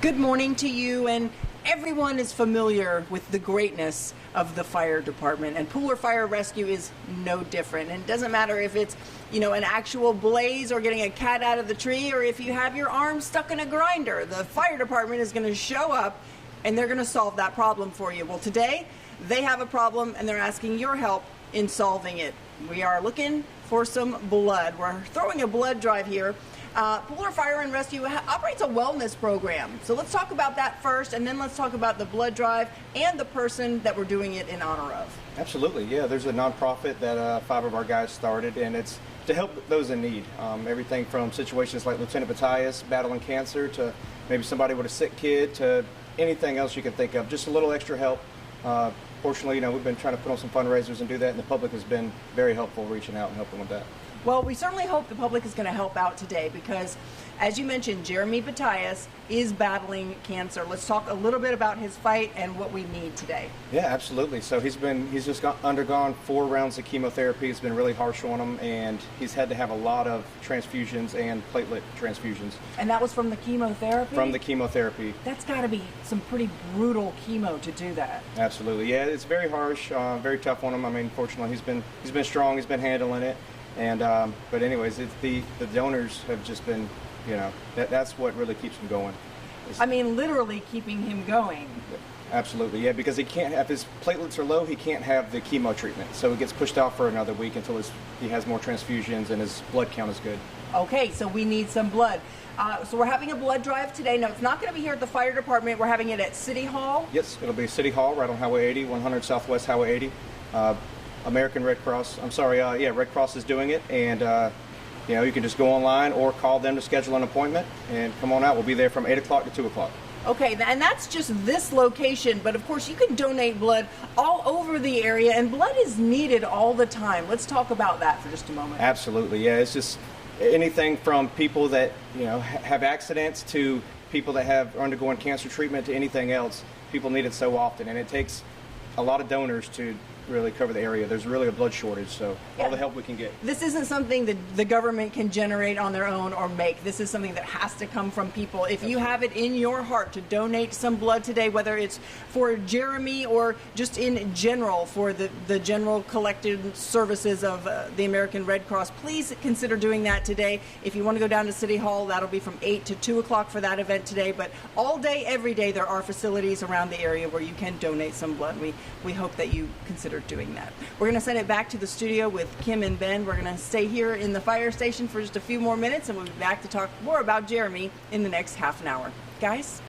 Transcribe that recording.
Good morning to you, and everyone is familiar with the greatness of the fire department, and Pooler Fire Rescue is no different. And it doesn't matter if it's, an actual blaze or getting a cat out of the tree, or if you have your arm stuck in a grinder, the fire department is going to show up and they're going to solve that problem for you. Well, today they have a problem and they're asking your help in solving it. We are looking for some blood. We're throwing a blood drive here. Pooler Fire and Rescue operates a wellness program. So let's talk about that first, and then let's talk about the blood drive and the person that we're doing it in honor of. Absolutely, yeah. There's a nonprofit that 5 of our guys started, and it's to help those in need. Everything from situations like Lieutenant Batayias battling cancer to maybe somebody with a sick kid to anything else you can think of. Just a little extra help. Fortunately, we've been trying to put on some fundraisers and do that, and the public has been very helpful reaching out and helping with that. Well, we certainly hope the public is going to help out today because, as you mentioned, Jeremy Batayias is battling cancer. Let's talk a little bit about his fight and what we need today. Yeah, absolutely. So he's just undergone 4 rounds of chemotherapy. It's been really harsh on him, and he's had to have a lot of transfusions and platelet transfusions. And that was from the chemotherapy? From the chemotherapy. That's got to be some pretty brutal chemo to do that. Absolutely. Yeah, it's very harsh, very tough on him. I mean, fortunately, he's been strong. He's been handling it. And but anyways, it's the donors have just been, that's what really keeps him going. I mean, literally keeping him going. Absolutely, yeah, because he can't, if his platelets are low, he can't have the chemo treatment. So it gets pushed out for another week until he has more transfusions and his blood count is good. Okay, so we need some blood. So we're having a blood drive today. No, it's not going to be here at the fire department. We're having it at City Hall. Yes, it'll be City Hall right on Highway 80, 100 Southwest Highway 80. American Red Cross, Red Cross is doing it, and you can just go online or call them to schedule an appointment and come on out. We'll be there from 8 o'clock to 2 o'clock. Okay, and that's just this location, but of course you can donate blood all over the area, and blood is needed all the time. Let's talk about that for just a moment. Absolutely, yeah. It's just anything from people that have accidents to people that are undergoing cancer treatment to anything else. People need it so often, and it takes a lot of donors to really cover the area. There's really a blood shortage, so all the help we can get. This isn't something that the government can generate on their own or make. This is something that has to come from people. If you have it in your heart to donate some blood today, whether it's for Jeremy or just in general for the general collected services of the American Red Cross, please consider doing that today. If you want to go down to City Hall, that'll be from 8 to 2 o'clock for that event today, but all day, every day, there are facilities around the area where you can donate some blood. We hope that you consider doing that. We're going to send it back to the studio with Kim and Ben. We're going to stay here in the fire station for just a few more minutes, and we'll be back to talk more about Jeremy in the next half an hour. Guys?